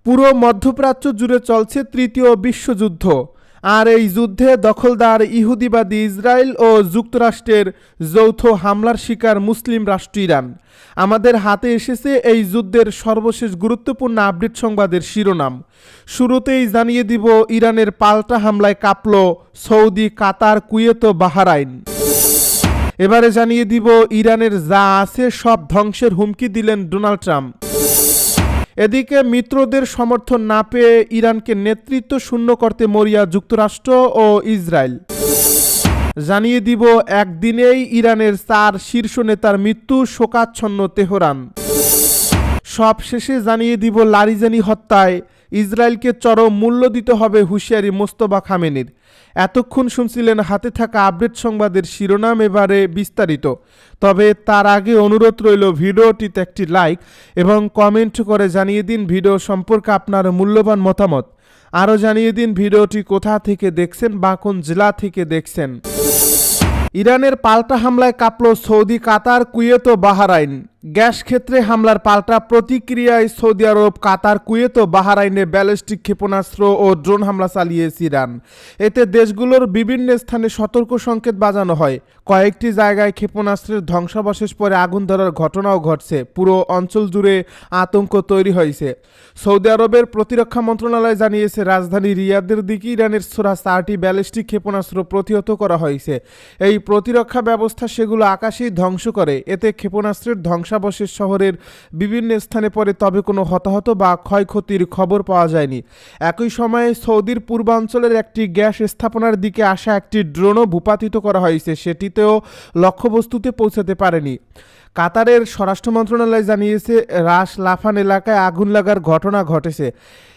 পুরো মধ্যপ্রাচ্য জুড়ে চলছে তৃতীয় বিশ্বযুদ্ধ। আর এই যুদ্ধে দখলদার ইহুদিবাদী ইসরায়েল ও যুক্তরাষ্ট্রের যৌথ হামলার শিকার মুসলিম রাষ্ট্র ইরান। আমাদের হাতে এসেছে এই যুদ্ধের সর্বশেষ গুরুত্বপূর্ণ আপডেট সংবাদের শিরোনাম। শুরুতেই জানিয়ে দিব ইরানের পাল্টা হামলায় কাঁপল সৌদি, কাতার, কুয়েত ও বাহরাইন। এবারে জানিয়ে দিব ইরানের যা আছে সব ধ্বংসের হুমকি দিলেন ডোনাল্ড ট্রাম্প। এদিকে মিত্রদের সমর্থন না পেয়ে ইরানকে নেতৃত্ব শূন্য করতে মরিয়া যুক্তরাষ্ট্র ও ইসরায়েল। জানিয়ে দিব একদিনেই ইরানের 4 শীর্ষ নেতার মৃত্যু, শোকাচ্ছন্ন তেহরান। সব শেষে জানিয়ে দিব লারিজানি হত্যায় ইসরায়েলকে চরম মূল্য দিতে হবে হুঁশিয়ারি মোস্তফা খামেনির। এতক্ষণ শুনছিলেন হাতে থাকা আপডেট সংবাদের শিরোনাম, এবারে বিস্তারিত। তবে তার আগে অনুরোধ রইল ভিডিওটিতে একটি লাইক এবং কমেন্ট করে জানিয়ে দিন ভিডিও সম্পর্কে আপনার মূল্যবান মতামত। আরও জানিয়ে দিন ভিডিওটি কোথা থেকে দেখছেন বা কোন জেলা থেকে দেখছেন। ইরানের পাল্টা হামলায় কাঁপল সৌদি, কাতার, কুয়েত ও বাহরাইন। গ্যাস ক্ষেত্রে হামলার পাল্টা প্রতিক্রিয়ায় সৌদি আরব, কাতার, কুয়েত ও বাহরাইনে ব্যালিস্টিক ক্ষেপণাস্ত্র ও ড্রোন হামলা চালিয়েছে ইরান। এতে দেশগুলোর বিভিন্ন স্থানে সতর্ক সংকেত বাজানো হয়। কয়েকটি জায়গায় ক্ষেপণাস্ত্রের ধ্বংসাবশেষ পরে আগুন ধরার ঘটনাও ঘটছে। পুরো অঞ্চল জুড়ে আতঙ্ক তৈরি হয়েছে। সৌদি আরবের প্রতিরক্ষা মন্ত্রণালয় জানিয়েছে রাজধানী রিয়াদের দিকে ইরানের ছোড়া 4টি ব্যালিস্টিক ক্ষেপণাস্ত্র প্রতিহত করা হয়েছে। এই প্রতিরক্ষা ব্যবস্থা সেগুলো আকাশেই ধ্বংস করে। এতে ক্ষেপণাস্ত্রের ধ্বংসাবশেষ শহরের বিভিন্ন স্থানে পড়ে, তবে কোনো হতাহত বা ক্ষয়ক্ষতির খবর পাওয়া যায়নি। একই সময়ে সৌদির পূর্বাঞ্চলের একটি গ্যাস স্থাপনার দিকে আসা একটি ড্রোনও ভূপাতিত করা হয়েছে, সেটিতেও লক্ষ্যবস্তুতে পৌঁছাতে পারেনি। কাতারের স্বরাষ্ট্র মন্ত্রণালয় জানিয়েছে রাস লাফান এলাকায় আগুন লাগার ঘটনা ঘটেছে।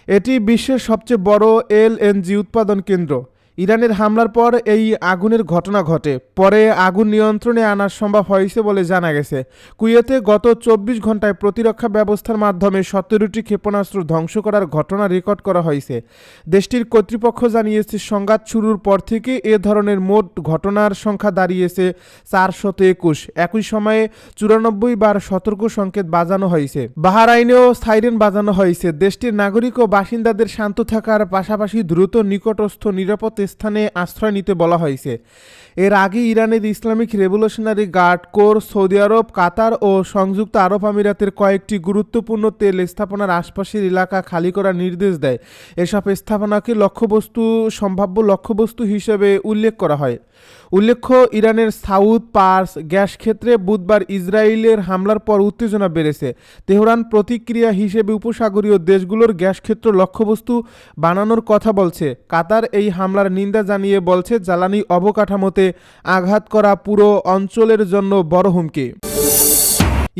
এটি বিশ্বের সবচেয়ে বড় এলএনজি উৎপাদন কেন্দ্র। ইরানের হামলার পর এই আগুনের ঘটনা ঘটে। পরে আগুন নিয়ন্ত্রণে আনা সম্ভব হয়েছে বলে জানা গেছে। কুয়েতে গত 24 ঘন্টায় প্রতিরক্ষা ব্যবস্থার মাধ্যমে 17টি ক্ষেপণাস্ত্র ধ্বংস করার ঘটনা রেকর্ড করা হয়েছে। দেশটির কর্তৃপক্ষ জানিয়েছে সংঘাত শুরুর পর থেকে এ ধরনের মোট ঘটনার সংখ্যা দাঁড়িয়েছে 421। একই সময়ে 94 বার সতর্ক সংকেত বাজানো হয়েছে। বাহরাইনেও সাইরেন বাজানো হয়েছে। দেশটির নাগরিক ও বাসিন্দাদের শান্ত থাকার পাশাপাশি দ্রুত নিকটস্থ নিরাপদ স্থানে আশ্রয় নিতে বলা হয়েছে। এর আগে ইরানের Islamic revolutionary guard corps Saudi আরব, কাতার ও সংযুক্ত আরব আমিরাতের কয়েকটি গুরুত্বপূর্ণ তেল স্থাপনার আশপাশের এলাকা খালি করার নির্দেশ দেয়। এসব স্থাপনাকে সম্ভাব্য লক্ষ্যবস্তু হিসেবে উল্লেখ করা হয়। উল্লেখ্য, ইরানের সাউথ পার্স গ্যাস ক্ষেত্রে বুধবার ইসরায়েলের হামলার পর উত্তেজনা বেড়েছে। তেহরান প্রতিক্রিয়া হিসেবে উপসাগরীয় দেশগুলোর গ্যাস ক্ষেত্র লক্ষ্যবস্তু বানানোর কথা বলছে। কাতার এই হামলার নিন্দা জানিয়ে বলছে জ্বালানি অবকাঠামোতে আঘাত করা পুরো অঞ্চলের জন্য বড় হুমকি।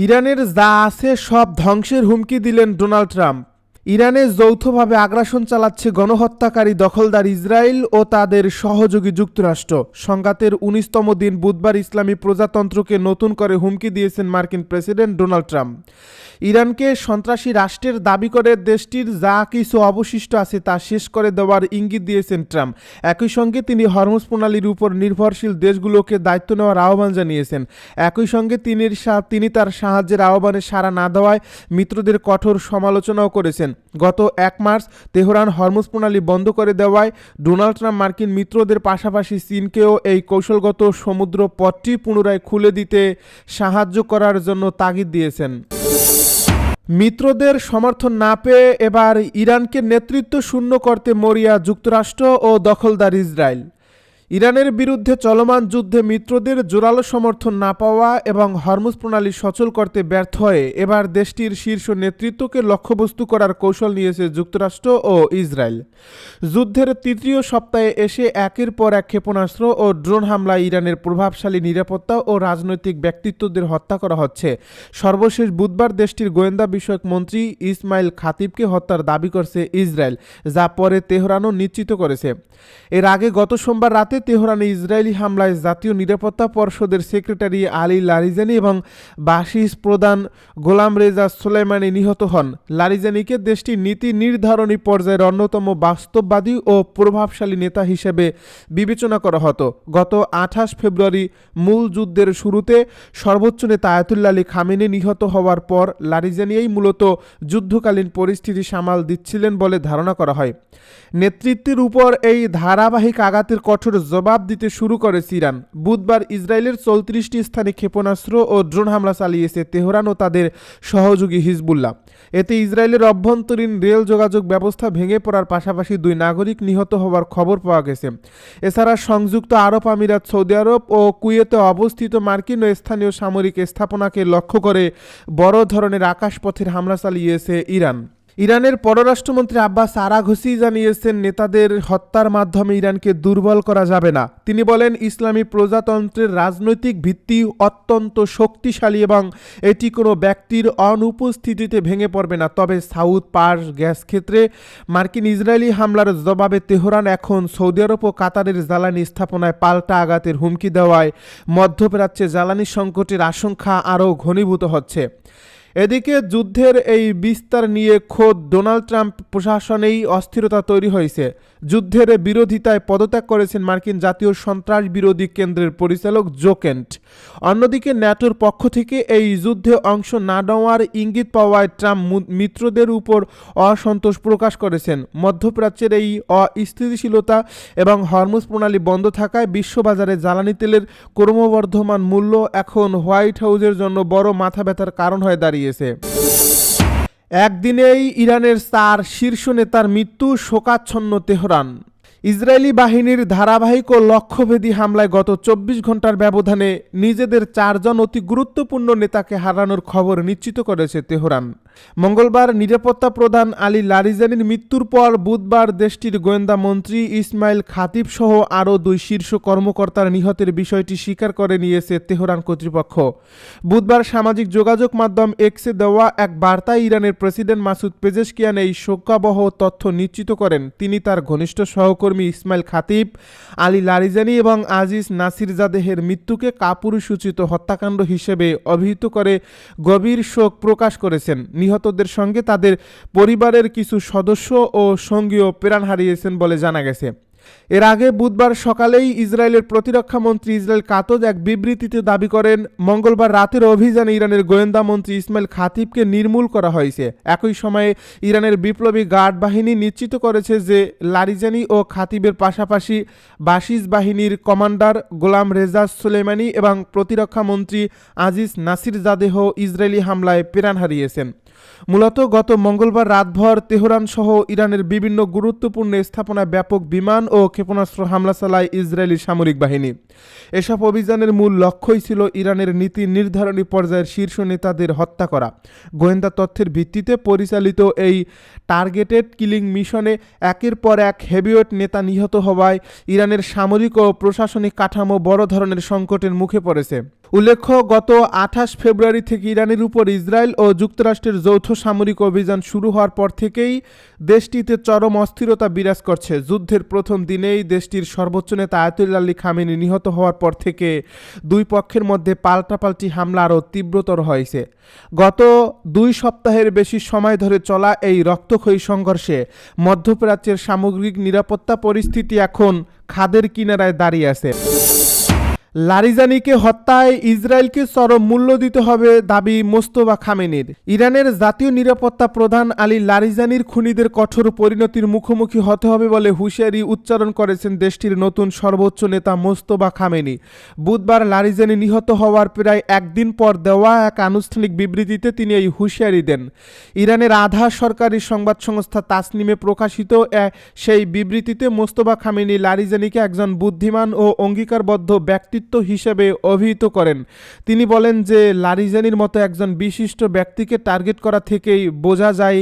ইরানের যা আছে সব ধ্বংসের হুমকি দিলেন ডোনাল্ড ট্রাম্প। ইরানে যৌথভাবে আগ্রাসন চালাচ্ছে গণহত্যাকারী দখলদার ইসরায়েল ও তাদের সহযোগী যুক্তরাষ্ট্র। সংঘাতের 19তম দিন বুধবার ইসলামী প্রজাতন্ত্রকে নতুন করে হুমকি দিয়েছেন মার্কিন প্রেসিডেন্ট ডোনাল্ড ট্রাম্প। ইরানকে সন্ত্রাসী রাষ্ট্রের দাবি করে দেশটির যা কিছু অবশিষ্ট আছে তা শেষ করে দেওয়ার ইঙ্গিত দিয়েছেন ট্রাম্প। একই সঙ্গে তিনি হরমুজ প্রণালীর উপর নির্ভরশীল দেশগুলোকে দায়িত্ব নেওয়ার আহ্বান জানিয়েছেন। একই সঙ্গে তিনি তার সাহায্যের আহ্বানে সাড়া না দেওয়ায় মিত্রদের কঠোর সমালোচনাও করেছেন। গত 1 মার্চ তেহরান হরমুজ প্রণালী বন্ধ করে দেওয়ায় ডোনাল্ড ট্রাম্প মার্কিন মিত্রদের পাশাপাশি চীনকেও এই কৌশলগত সমুদ্র পথটি পুনরায় খুলে দিতে সাহায্য করার জন্য তাগিদ দিয়েছেন। মিত্রদের সমর্থন না পেয়ে এবার ইরানকে নেতৃত্ব শূন্য করতে মরিয়া যুক্তরাষ্ট্র ও দখলদার ইসরায়েল। ইরানের বিরুদ্ধে চলমান যুদ্ধে মিত্রদের জোরালো সমর্থন না পাওয়া এবং হরমুজ প্রণালী সচল করতে ব্যর্থ হয়ে এবার দেশটির শীর্ষ নেতৃত্বকে লক্ষ্যবস্তু করার কৌশল নিয়েছে যুক্তরাষ্ট্র ও ইসরায়েল। যুদ্ধের 3য় সপ্তাহে এসে একের পর এক ক্ষেপণাস্ত্র ও ড্রোন হামলায় ইরানের প্রভাবশালী নিরাপত্তা ও রাজনৈতিক ব্যক্তিত্বদের হত্যা করা হচ্ছে। সর্বশেষ বুধবার দেশটির গোয়েন্দা বিষয়ক মন্ত্রী ইসমাইল খাতিবকে হত্যার দাবি করছে ইসরায়েল, যা পরে তেহরানও নিশ্চিত করেছে। এর আগে গত সোমবার রাতে রাতে তেহরানে ইসরায়েলি হামলায় জাতীয় নিরাপত্তা পরিষদের সেক্রেটারি আলী লারিজানি এবং বাসিস প্রধান গোলাম রেজা সোলাইমানি নিহত হন। লারিজানিকে দেশটির নীতি নির্ধারণী পর্যায়ের অন্যতম বাস্তববাদী ও প্রভাবশালী নেতা হিসেবে বিবেচনা করা হতো। গত 28 ফেব্রুয়ারি মূল যুদ্ধের শুরুতে সর্বোচ্চ নেতা আয়াতুল্লাহ আলী খামেনি নিহত হওয়ার পর লারিজানিই মূলত যুদ্ধকালীন পরিস্থিতি সামাল দিচ্ছিলেন বলে ধারণা করা হয়। নেতৃত্বের উপর এই ধারাবাহিক আঘাতের কঠোর জবাব দিতে শুরু করেছে ইরান। বুধবার ইসরায়েলের 34টি স্থানে ক্ষেপণাস্ত্র ও ড্রোন হামলা চালিয়েছে তেহরান ও তাদের সহযোগী হিজবুল্লাহ। এতে ইসরায়েলের অভ্যন্তরীণ রেল যোগাযোগ ব্যবস্থা ভেঙে পড়ার পাশাপাশি 2 নাগরিক নিহত হওয়ার খবর পাওয়া গেছে। এছাড়া সংযুক্ত আরব আমিরাত, সৌদি আরব ও কুয়েতে অবস্থিত মার্কিন ও স্থানীয় সামরিক স্থাপনাকে লক্ষ্য করে বড় ধরনের আকাশপথের হামলা চালিয়েছে ইরান। ইরানের পররাষ্ট্রমন্ত্রী আব্বাস আরাঘসি জানিয়েছেন, নেতাদের হত্যার মাধ্যমে ইরানকে দুর্বল করা যাবে না। তিনি বলেন, ইসলামী প্রজাতন্ত্রের রাজনৈতিক ভিত্তি অত্যন্ত শক্তিশালী এবং এটি কোনো ব্যক্তির অনুপস্থিতিতে ভেঙে পড়বে না। তবে সাউথ পার্স গ্যাস ক্ষেত্রে মার্কিন ইসরায়েলি হামলার জবাবে তেহরান এখন সৌদি আরব ও কাতারের জ্বালানি স্থাপনায় পাল্টা আঘাতের হুমকি দেওয়ায় মধ্যপ্রাচ্যে জ্বালানি সংকটের আশঙ্কা আরও ঘনীভূত হচ্ছে। এদিকে যুদ্ধের এই বিস্তার নিয়ে খোদ ডোনাল্ড ট্রাম্প প্রশাসনেই অস্থিরতা তৈরি হয়েছে। যুদ্ধের বিরোধিতায় পদত্যাগ করেছেন মার্কিন জাতীয় সন্ত্রাস বিরোধী কেন্দ্রের পরিচালক জো কেন্ট। অন্যদিকে ন্যাটোর পক্ষ থেকে এই যুদ্ধে অংশ না নেওয়ার ইঙ্গিত পাওয়ায় ট্রাম্প মিত্রদের উপর অসন্তোষ প্রকাশ করেছেন। মধ্যপ্রাচ্যের এই অস্থিতিশীলতা এবং হরমুজ প্রণালী বন্ধ থাকায় বিশ্ববাজারে জ্বালানি তেলের ক্রমবর্ধমান মূল্য এখন হোয়াইট হাউসের জন্য বড় মাথা ব্যথার কারণ হয়ে দাঁড়িয়েছে। একদিনেই ইরানের 4 শীর্ষ নেতার মৃত্যু, শোকাচ্ছন্ন তেহরান। ইসরায়েলি বাহিনীর ধারাবাহিক ও লক্ষ্যভেদী হামলায় গত 24 ঘন্টার ব্যবধানে নিজেদের 4 জন অতি গুরুত্বপূর্ণ নেতাকে হারানোর খবর নিশ্চিত করেছে তেহরান। মঙ্গলবার নিরাপত্তা প্রধান আলী লারিজানির মৃত্যুর পর বুধবার দেশটির গোয়েন্দা মন্ত্রী ইসমাইল খাতিব সহ আরও 2 শীর্ষ কর্মকর্তার নিহতের বিষয়টি স্বীকার করে নিয়েছে তেহরান কর্তৃপক্ষ। বুধবার সামাজিক যোগাযোগ মাধ্যম এক্সে দেওয়া এক বার্তায় ইরানের প্রেসিডেন্ট মাসুদ পেজেশকিয়ান এই শোকাবহ তথ্য নিশ্চিত করেন। তিনি তার ঘনিষ্ঠ সহকর্মী ইসমাইল খাতিব, আলী লারিজানি এবং আজিজ নাসিরজাদেহের মৃত্যুকে কাপুরুষোচিত হত্যাকাণ্ড হিসেবে অভিহিত করে গভীর শোক প্রকাশ করেছেন। নিহতদের সঙ্গে তাদের পরিবারের কিছু সদস্য ও সঙ্গীও প্রাণ হারিয়েছেন বলে জানা গেছে। এর আগে বুধবার সকালেই ইসরায়েলের প্রতিরক্ষা মন্ত্রী ইসরায়েল কাতজ এক বিবৃতিতে দাবি করেন, মঙ্গলবার রাতের অভিযানে ইরানের গোয়েন্দা মন্ত্রী ইসমাইল খাতিবকে নির্মূল করা হয়েছে। একই সময়ে ইরানের বিপ্লবী গার্ড বাহিনী নিশ্চিত করেছে যে লারিজানি ও খাতিবের পাশাপাশি বাসিস বাহিনীর কমান্ডার গোলাম রেজা সোলাইমানি এবং প্রতিরক্ষা মন্ত্রী আজিজ নাসিরজাদেহ ইসরায়েলি হামলায় প্রাণ হারিয়েছেন। মূলত গত মঙ্গলবার রাতভর তেহরান সহ ইরানের বিভিন্ন গুরুত্বপূর্ণ স্থাপনায় ব্যাপক বিমান ও ক্ষেপণাস্ত্র হামলা চালায় ইসরায়েলি সামরিক বাহিনী। এসব অভিযানের মূল লক্ষ্যই ছিল ইরানের নীতি নির্ধারণী পর্যায়ের শীর্ষ নেতাদের হত্যা করা। গোয়েন্দা তথ্যের ভিত্তিতে পরিচালিত এই টার্গেটেড কিলিং মিশনে একের পর এক হেভিওয়েট নেতা নিহত হওয়ায় ইরানের সামরিক ও প্রশাসনিক কাঠামো বড় ধরনের সংকটের মুখে পড়েছে। উল্লেখ্য, গত 28 ফেব্রুয়ারি থেকে ইরানের উপর ইসরায়েল ও যুক্তরাষ্ট্রের যৌথ সামরিক অভিযান শুরু হওয়ার পর থেকেই দেশটিতে চরম অস্থিরতা বিরাজ করছে। যুদ্ধের প্রথম দিনেই দেশটির সর্বোচ্চ নেতা আয়াতুল্লাহ আলী খামেনি নিহত হওয়ার পর থেকে 2 পক্ষের মধ্যে পাল্টাপাল্টি হামলা আরও তীব্রতর হয়েছে। গত 2 সপ্তাহের বেশি সময় ধরে চলা এই রক্তক্ষয়ী সংঘর্ষে মধ্যপ্রাচ্যের সামগ্রিক নিরাপত্তা পরিস্থিতি এখন খাদের কিনারায় দাঁড়িয়ে আছে। লারিজানিকে হত্যায় ইসরায়েলকে চরম মূল্য দিতে হবে দাবি মোস্তফা খামেনির। ইরানের জাতীয় নিরাপত্তা প্রধান আলী লারিজানির খুনিদের কঠোর পরিণতির মুখোমুখি হতে হবে বলে হুঁশিয়ারি উচ্চারণ করেছেন দেশটির নতুন সর্বোচ্চ নেতা মোস্তফা খামেনি। বুধবার লারিজানি নিহত হওয়ার প্রায় একদিন পর দেওয়া এক আনুষ্ঠানিক বিবৃতিতে তিনি এই হুঁশিয়ারি দেন। ইরানের আধা সরকারি সংবাদ সংস্থা তাসনিমে প্রকাশিত সেই বিবৃতিতে মোস্তফা খামেনি লারিজানিকে একজন বুদ্ধিমান ও অঙ্গীকারবদ্ধ ব্যক্তিত্ব ব্যক্তিত্ব হিসেবে অভিহিত করেন। তিনি বলেন যে লারিজানির মতো একজন বিশিষ্ট ব্যক্তিকে টার্গেট করা থেকেই বোঝা যায়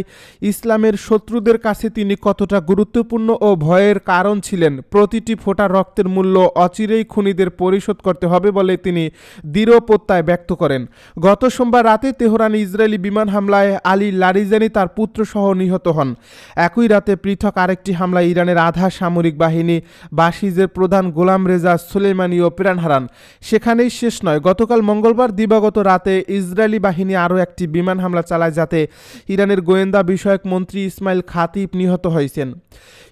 ইসলামের শত্রুদের কাছে তিনি কতটা গুরুত্বপূর্ণ ও ভয়ের কারণ ছিলেন। প্রতিটি ফোঁটা রক্তের মূল্য অচিরেই খুনিদের পরিশোধ করতে হবে বলে তিনি দৃঢ় প্রত্যয় ব্যক্ত করেন। গত সোমবার রাতে তেহরানে ইসরায়েলি বিমান হামলায় আলী লারিজানি তার পুত্রসহ নিহত হন। একই রাতে পৃথক আরেকটি হামলায় ইরানের আধা সামরিক বাহিনী বাসিজের প্রধান গোলাম রেজা সুলেমানিও প্রাণ হারান। সেখানেই শেষ নয়, গতকাল মঙ্গলবার দিবাগত রাতে ইসরায়েলি বাহিনী আরও একটি বিমান হামলা চালায়, যাতে ইরানের গোয়েন্দা বিষয়ক মন্ত্রী ইসমাইল খাতিব নিহত হয়েছেন।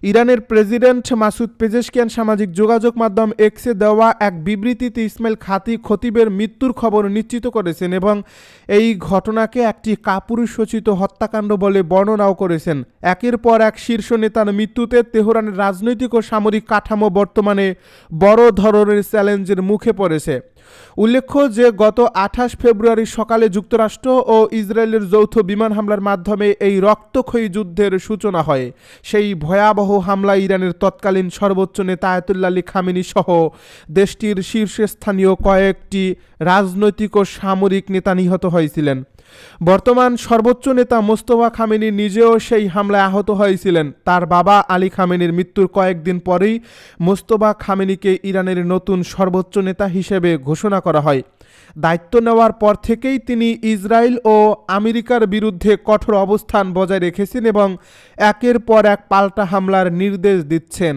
ইরানের প্রেসিডেন্ট মাসুদ পেজেশকিয়ান সামাজিক যোগাযোগ মাধ্যম এক্সে দেওয়া এক বিবৃতিতে ইসমাইল খতিবের মৃত্যুর খবর নিশ্চিত করেছেন এবং এই ঘটনাকে একটি কাপুরুষোচিত হত্যাকাণ্ড বলে বর্ণনাও করেছেন। একের পর এক শীর্ষ নেতার মৃত্যুতে তেহরানের রাজনৈতিক ও সামরিক কাঠামো বর্তমানে বড় ধরনের চ্যালেঞ্জের মুখে পড়েছে। উল্লেখ্য যে গত 28 ফেব্রুয়ারি সকালে যুক্তরাষ্ট্র ও ইসরায়েলের যৌথ বিমান হামলার মাধ্যমে এই রক্তক্ষয়ী যুদ্ধের সূচনা হয়। সেই ভয়াবহ হামলায় ইরানের তৎকালীন সর্বোচ্চ নেতা আয়াতুল্লাহ আলী খামেনি সহ দেশটির শীর্ষস্থানীয় কয়েকটি রাজনৈতিক ও সামরিক নেতা নিহত হয়েছিলেন। বর্তমান সর্বোচ্চ নেতা মোস্তফা খামেনি নিজেও সেই হামলায় আহত হয়েছিলেন। তার বাবা আলী খামেনির মৃত্যুর কয়েকদিন পরেই মোস্তফা খামেনিকে ইরানের নতুন সর্বোচ্চ নেতা হিসেবে ঘোষণা করা হয়। দায়িত্ব নেওয়ার পর থেকেই তিনি ইসরায়েল ও আমেরিকার বিরুদ্ধে কঠোর অবস্থান বজায় রেখেছেন এবং একের পর এক পাল্টা হামলার নির্দেশ দিচ্ছেন।